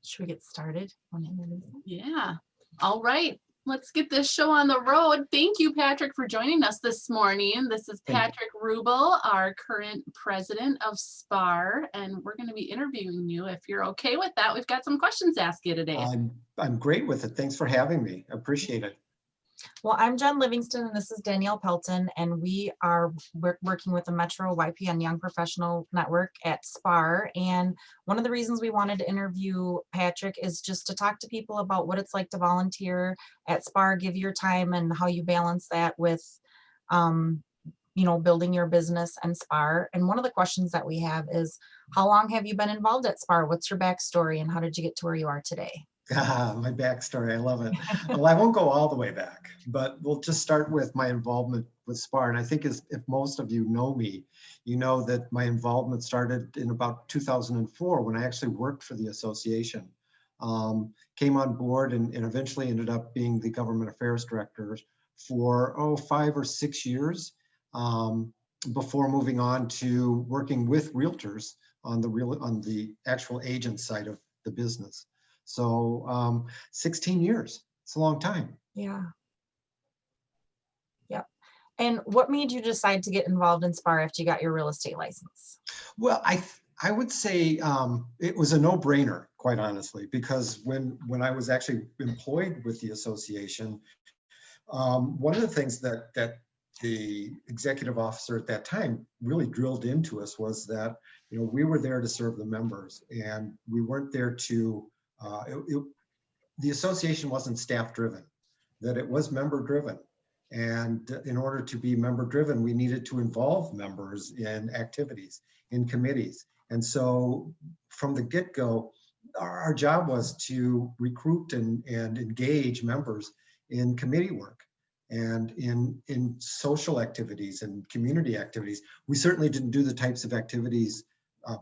Should we get started? Yeah. All right. Let's get this show on the road. Thank you, Patrick, for joining us this morning. This is Patrick Ruble, our current president of SPAAR, and we're going to be interviewing you. If you're okay with that, we've got some questions to ask you today. I'm great with it. Thanks for having me. I appreciate it. Well, I'm Jen Livingston, and this is Danielle Pelton, and we are working with the Metro YPN Young Professional Network at SPAAR. And one of the reasons we wanted to interview Patrick is just to talk to people about what it's like to volunteer at SPAAR, give your time, and how you balance that with, building your business and SPAAR. And one of the questions that we have is, how long have you been involved at SPAAR? What's your backstory, and how did you get to where you are today? My backstory, I love it. Well, I won't go all the way back, but we'll just start with my involvement with SPAAR. And I think if most of you know me, you know that my involvement started in about 2004 when I actually worked for the association. Came on board and eventually ended up being the government affairs director for 5 or 6 years before moving on to working with realtors on the actual agent side of the business. So 16 years, it's a long time. Yeah. Yep. And what made you decide to get involved in SPAAR after you got your real estate license? Well, I would say it was a no-brainer, quite honestly, because when I was actually employed with the association, one of the things that the executive officer at that time really drilled into us was that, we were there to serve the members, and we weren't there to the association wasn't staff driven, that it was member driven. And in order to be member driven, we needed to involve members in activities, in committees. And so from the get-go, our job was to recruit and engage members in committee work and in social activities and community activities. We certainly didn't do the types of activities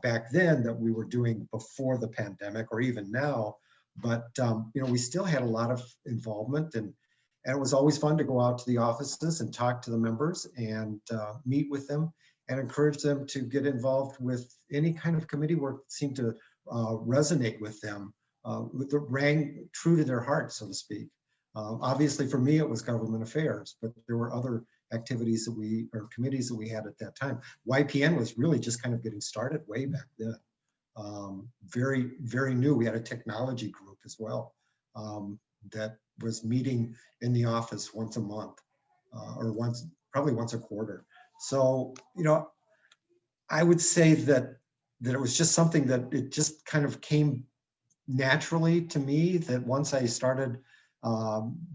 back then that we were doing before the pandemic or even now, but we still had a lot of involvement, and it was always fun to go out to the offices and talk to the members and meet with them and encourage them to get involved with any kind of committee work that seemed to resonate with them, rang true to their heart, so to speak. Obviously for me, it was government affairs, but there were other activities or committees that we had at that time. YPN was really just kind of getting started way back then. Very, very new. We had a technology group as well that was meeting in the office once a month or probably once a quarter. So, I would say that it was just something that it just kind of came naturally to me, that once I started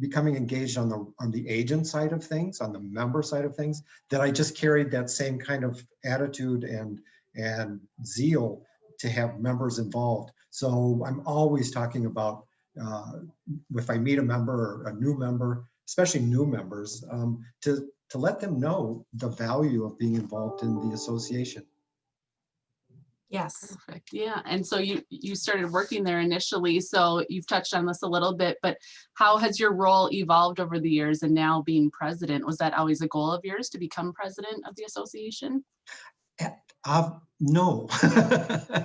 becoming engaged on the agent side of things, on the member side of things, that I just carried that same kind of attitude and zeal to have members involved. So I'm always talking about if I meet a member or a new member, especially new members, to let them know the value of being involved in the association. Yes. Perfect. Yeah. And so you started working there initially, so you've touched on this a little bit, but how has your role evolved over the years, and now being president? Was that always a goal of yours to become president of the association? No,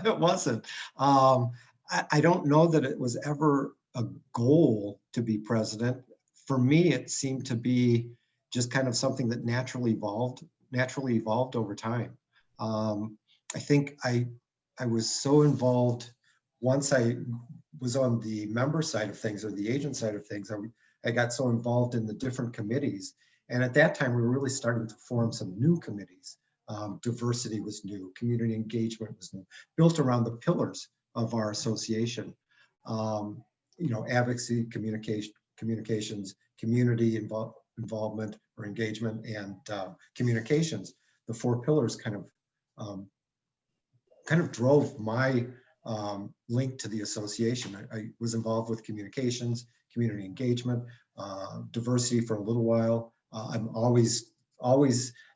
it wasn't. I don't know that it was ever a goal to be president. For me, it seemed to be just kind of something that naturally evolved over time. I think I was so involved once I was on the member side of things or the agent side of things. I got so involved in the different committees. And at that time, we were really starting to form some new committees. Diversity was new, community engagement was new, built around the pillars of our association. Advocacy, communications, community involvement or engagement, and communications. The 4 pillars kind of drove my link to the association. I was involved with communications, community engagement, diversity for a little while. I'm always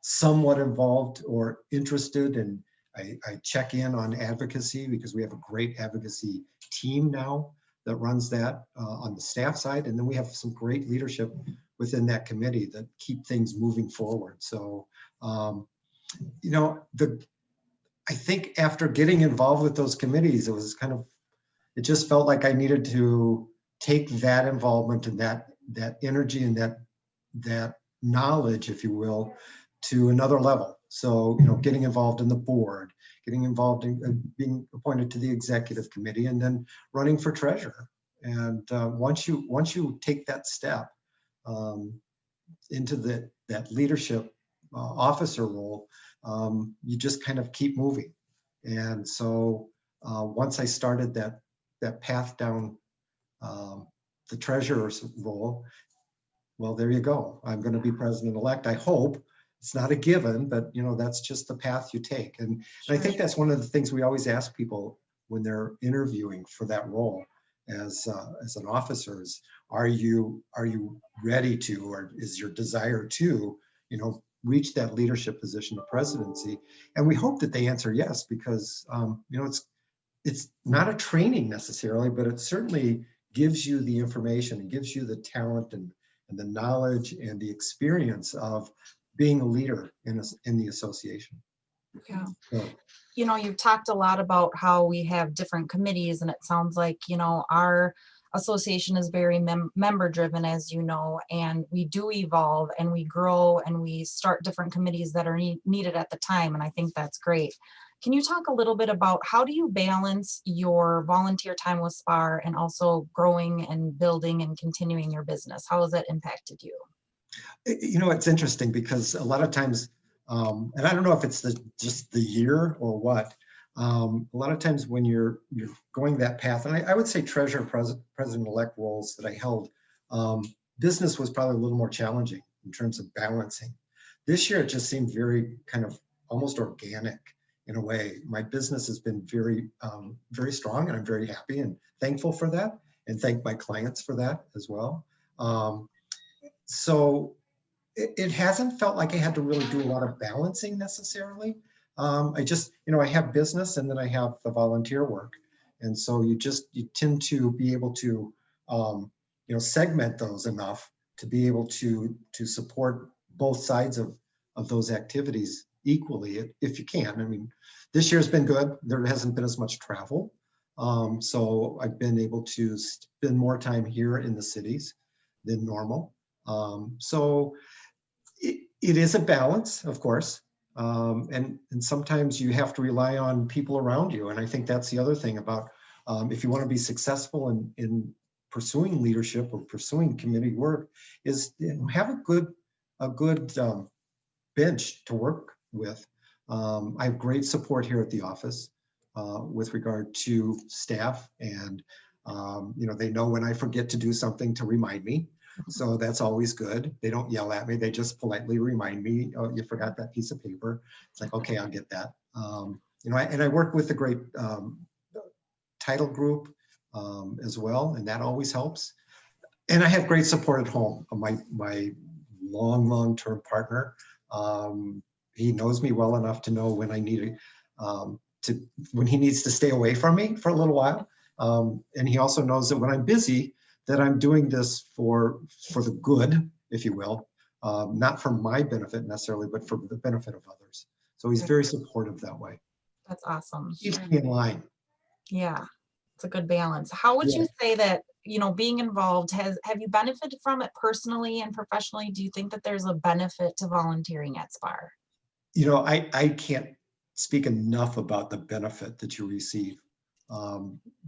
somewhat involved or interested, and I check in on advocacy because we have a great advocacy team now that runs that on the staff side. And then we have some great leadership within that committee that keep things moving forward. So, I think after getting involved with those committees, it was kind of, it just felt like I needed to take that involvement and that energy and that knowledge, if you will, to another level. So, getting involved in the board, getting involved in being appointed to the executive committee, and then running for treasurer. And once you take that step into that leadership officer role, you just kind of keep moving. And so once I started that path down the treasurer's role, well, there you go. I'm going to be president-elect. I hope. It's not a given, but that's just the path you take. And I think that's one of the things we always ask people when they're interviewing for that role as an officer is, are you ready to, or is your desire to, reach that leadership position of presidency? And we hope that they answer yes, because it's not a training necessarily, but it certainly gives you the information and gives you the talent and the knowledge and the experience of being a leader in the association. Yeah. So, You've talked a lot about how we have different committees, and it sounds like, our association is very member driven, as you know, and we do evolve and we grow and we start different committees that are needed at the time. And I think that's great. Can you talk a little bit about how do you balance your volunteer time with SPAAR and also growing and building and continuing your business? How has that impacted you? It's interesting because a lot of times, and I don't know if it's just the year or what, a lot of times when you're going that path, and I would say treasurer, president-elect roles that I held, business was probably a little more challenging in terms of balancing. This year, it just seemed very kind of almost organic in a way. My business has been very, very strong, and I'm very happy and thankful for that, and thank my clients for that as well. So it hasn't felt like I had to really do a lot of balancing necessarily. I just, I have business and then I have the volunteer work. And so you tend to be able to, segment those enough to be able to support both sides of those activities equally if you can. I mean, this year's been good. There hasn't been as much travel. So I've been able to spend more time here in the cities than normal. So it is a balance, of course. And sometimes you have to rely on people around you. And I think that's the other thing about if you want to be successful in pursuing leadership or pursuing community work is have a good bench to work with. I have great support here at the office with regard to staff, and they know when I forget to do something to remind me. So that's always good. They don't yell at me. They just politely remind me, oh, you forgot that piece of paper. It's like, okay, I'll get that. And I work with a great title group as well, and that always helps. And I have great support at home. My long-term partner, he knows me well enough to know when I need when he needs to stay away from me for a little while. And he also knows that when I'm busy, that I'm doing this for the good, if you will, not for my benefit necessarily, but for the benefit of others. So he's very supportive that way. That's awesome. Keeps me in line. Yeah, it's a good balance. How would you say that, being involved, have you benefited from it personally and professionally? Do you think that there's a benefit to volunteering at SPAAR? I can't speak enough about the benefit that you receive.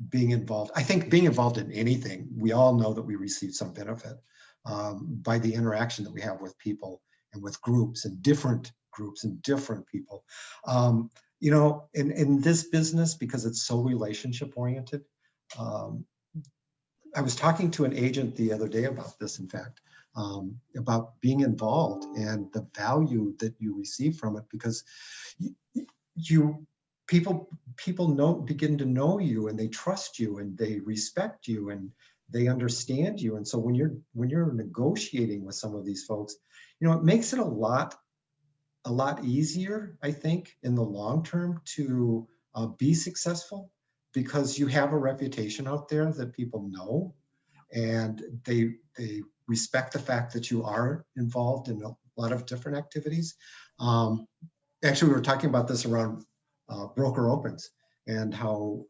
Being involved. I think being involved in anything, we all know that we receive some benefit by the interaction that we have with people and with groups and different people. In this business, because it's so relationship oriented, I was talking to an agent the other day about this, in fact, about being involved and the value that you receive from it, because people begin to know you, and they trust you, and they respect you, and they understand you. And so when you're negotiating with some of these folks, it makes it a lot easier, I think, in the long term to be successful, because you have a reputation out there that people know, and they respect the fact that you are involved in a lot of different activities. Actually, we were talking about this around broker opens, and how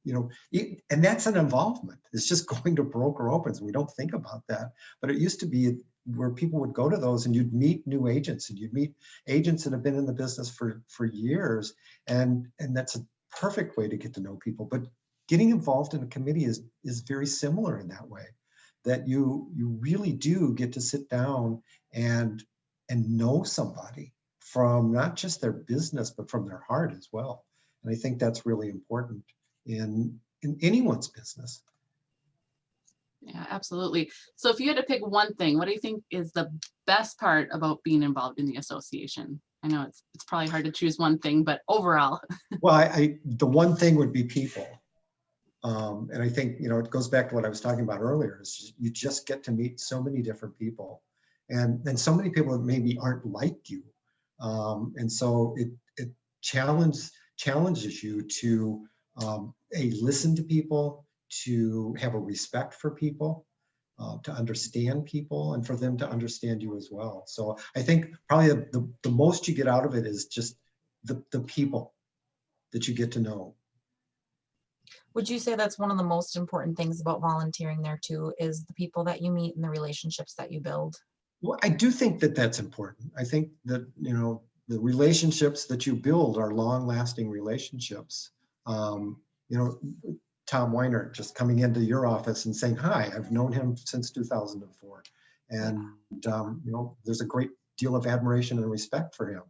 and that's an involvement. It's just going to broker opens. We don't think about that, but it used to be where people would go to those and you'd meet new agents and you'd meet agents that have been in the business for years. And that's a perfect way to get to know people. But getting involved in a committee is very similar in that way, that you really do get to sit down and know somebody from not just their business, but from their heart as well. And I think that's really important in anyone's business. Yeah, absolutely. So if you had to pick one thing, what do you think is the best part about being involved in the association? I know it's probably hard to choose one thing, but overall. Well, the one thing would be people. And I think, it goes back to what I was talking about earlier, is you just get to meet so many different people and so many people that maybe aren't like you. And so it challenges you to listen to people, to have a respect for people, to understand people, and for them to understand you as well. So I think probably the most you get out of it is just the people that you get to know. Would you say that's one of the most important things about volunteering there too, is the people that you meet and the relationships that you build? Well, I do think that that's important. I think that, the relationships that you build are long-lasting relationships. Tom Weiner just coming into your office and saying, hi, I've known him since 2004. And, there's a great deal of admiration and respect for him.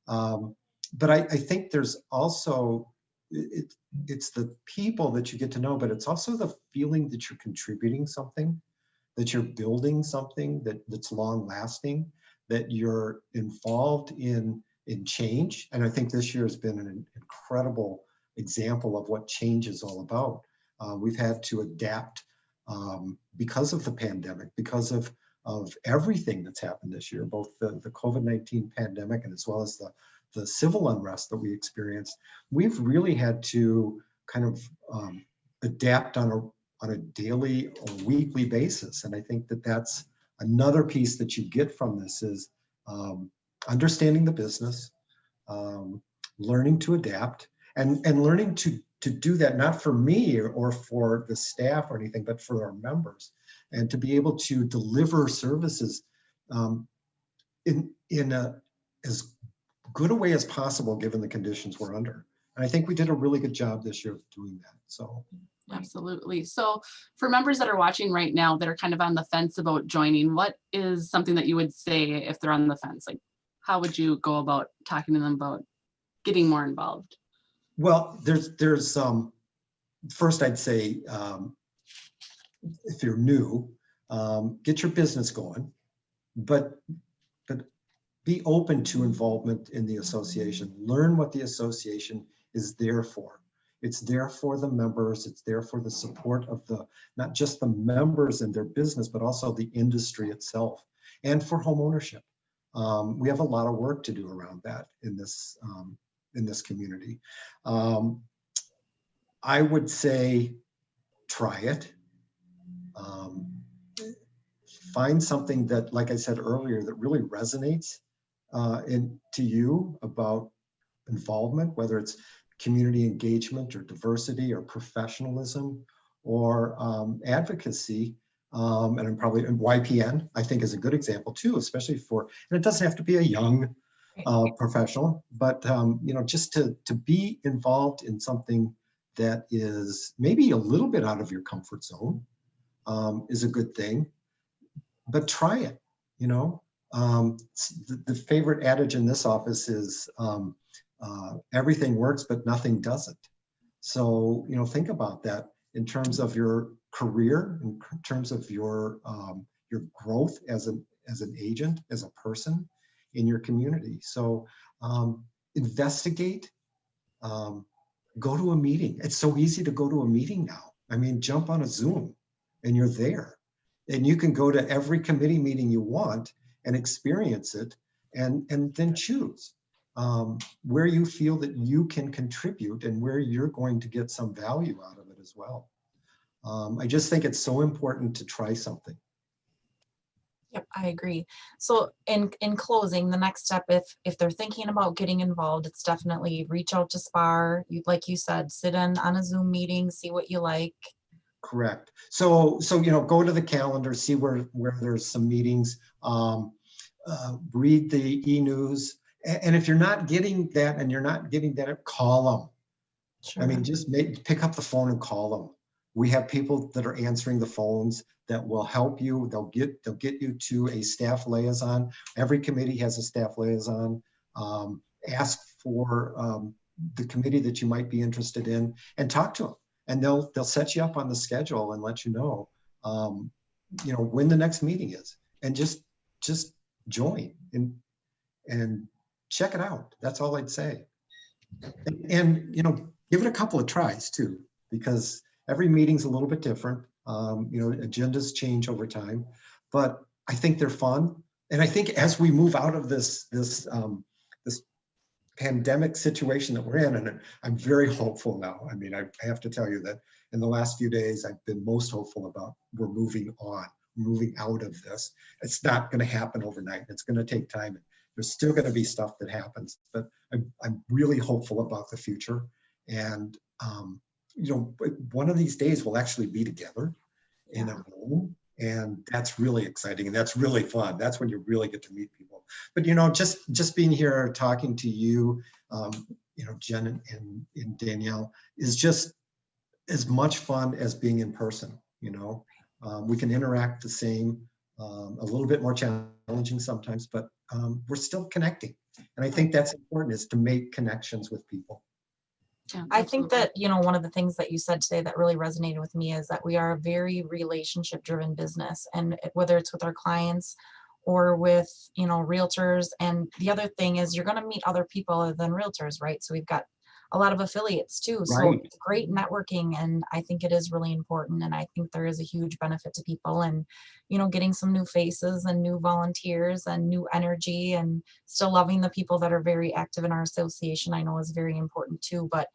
But I think there's also, it's the people that you get to know, but it's also the feeling that you're contributing something, that you're building something that's long lasting, that you're involved in change. And I think this year has been an incredible example of what change is all about. We've had to adapt because of the pandemic, because of everything that's happened this year, both the COVID-19 pandemic and as well as the civil unrest that we experienced. We've really had to kind of adapt on a daily or weekly basis. And I think that that's another piece that you get from this is understanding the business, learning to adapt, and learning to do that, not for me or for the staff or anything, but for our members, and to be able to deliver services in as good a way as possible given the conditions we're under. And I think we did a really good job this year of doing that. So. Absolutely. So for members that are watching right now that are kind of on the fence about joining, what is something that you would say if they're on the fence? Like, how would you go about talking to them about getting more involved? Well, there's first I'd say, if you're new, get your business going, but be open to involvement in the association. Learn what the association is there for. It's there for the members. It's there for the support of not just the members and their business, but also the industry itself, and for home ownership. We have a lot of work to do around that in this community. I would say try it. Find something that, like I said earlier, that really resonates to you about involvement, whether it's community engagement or diversity or professionalism or advocacy. And I'm probably YPN, I think, is a good example too, especially and it doesn't have to be a young professional, but just to be involved in something that is maybe a little bit out of your comfort zone is a good thing, but try it. The favorite adage in this office is everything works, but nothing doesn't. So, think about that in terms of your career, in terms of your growth as an agent, as a person in your community. So investigate, go to a meeting. It's so easy to go to a meeting now. I mean, jump on a Zoom and you're there. And you can go to every committee meeting you want and experience it and then choose where you feel that you can contribute and where you're going to get some value out of it as well. I just think it's so important to try something. Yep, I agree. So in closing, the next step, if they're thinking about getting involved, it's definitely reach out to SPAAR. You, like you said, sit in on a Zoom meeting, see what you like. Correct. So go to the calendar, see where there's some meetings, read the e-news. And if you're not getting that call them. Sure. I mean, just pick up the phone and call them. We have people that are answering the phones that will help you. They'll get you to a staff liaison. Every committee has a staff liaison. Ask for the committee that you might be interested in and talk to them. And they'll set you up on the schedule and let you know, when the next meeting is, and just join and check it out. That's all I'd say. And give it a couple of tries too, because every meeting's a little bit different. Agendas change over time, but I think they're fun. And I think as we move out of this pandemic situation that we're in, and I'm very hopeful now. I mean, I have to tell you that in the last few days, I've been most hopeful about we're moving on, moving out of this. It's not going to happen overnight. It's going to take time. There's still going to be stuff that happens, but I'm really hopeful about the future. And, one of these days we'll actually be together in a room, and that's really exciting and that's really fun. That's when you really get to meet people. But, just being here, talking to you, Jen and Danielle is just as much fun as being in person. We can interact the same, a little bit more challenging sometimes, but we're still connecting. And I think that's important, is to make connections with people. Yeah, I think that, one of the things that you said today that really resonated with me is that we are a very relationship driven business, and whether it's with our clients or with, realtors. And the other thing is you're going to meet other people other than realtors, right? So we've got a lot of affiliates too. So Right. it's great networking, and I think it is really important. And I think there is a huge benefit to people, and, getting some new faces and new volunteers and new energy, and still loving the people that are very active in our association, I know is very important too. But,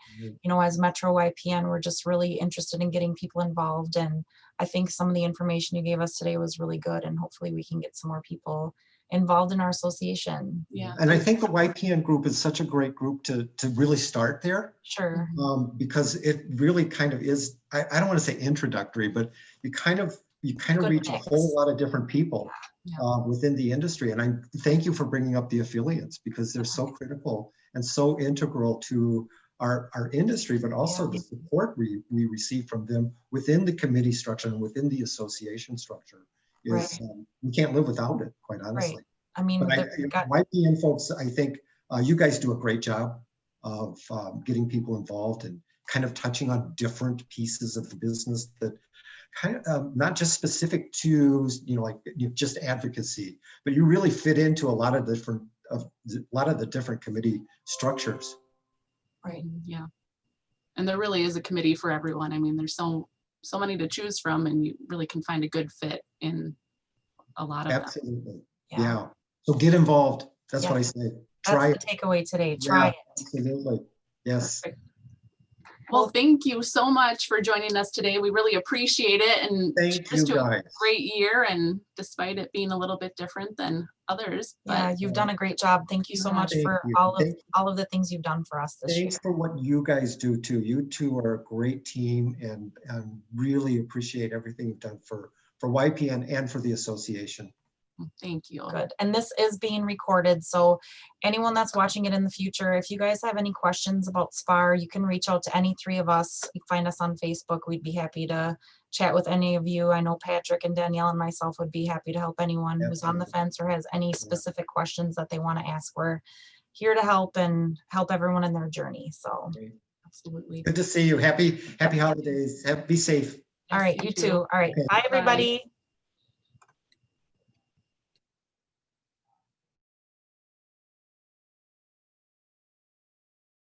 as Metro YPN, we're just really interested in getting people involved. And I think some of the information you gave us today was really good, and hopefully we can get some more people involved in our association. Yeah. And I think the YPN group is such a great group to really start there. Sure. Because it really kind of is, I don't want to say introductory, but you kind of Good reach mix. a whole lot of different people within the industry. And I thank you for bringing up the affiliates, because they're so critical and so integral to our industry, but also the support we receive from them within the committee structure and within the association structure. Is we can't live without it, quite honestly. Right. I mean, But YPN folks, I think you guys do a great job of getting people involved and kind of touching on different pieces of the business that kind of not just specific to just advocacy, but you really fit into a lot of the different committee structures. Right. Yeah. And there really is a committee for everyone. I mean, there's so many to choose from, and you really can find a good fit in a lot of them. Absolutely. Yeah. So get involved. That's what I say. Try That's the takeaway today. Try it. Absolutely. Yes. Perfect. Well, thank you so much for joining us today. We really appreciate it. And Thank you, guys. a great year, and despite it being a little bit different than others. Yeah, you've done a great job. Thank you so much for all of the things you've done for us this year. Thanks for what you guys do too. You two are a great team, and really appreciate everything you've done for YPN and for the association. Thank you. Good. And this is being recorded, so anyone that's watching it in the future, if you guys have any questions about SPAAR, you can reach out to any three of us. You can find us on Facebook. We'd be happy to chat with any of you. I know Patrick and Danielle and myself would be happy to help anyone who's on the fence or has any specific questions that they want to ask. We're here to help and help everyone in their journey. So Absolutely. Good to see you. Happy holidays. Be safe. All right, you too. All right. Okay. Bye, everybody. Bye.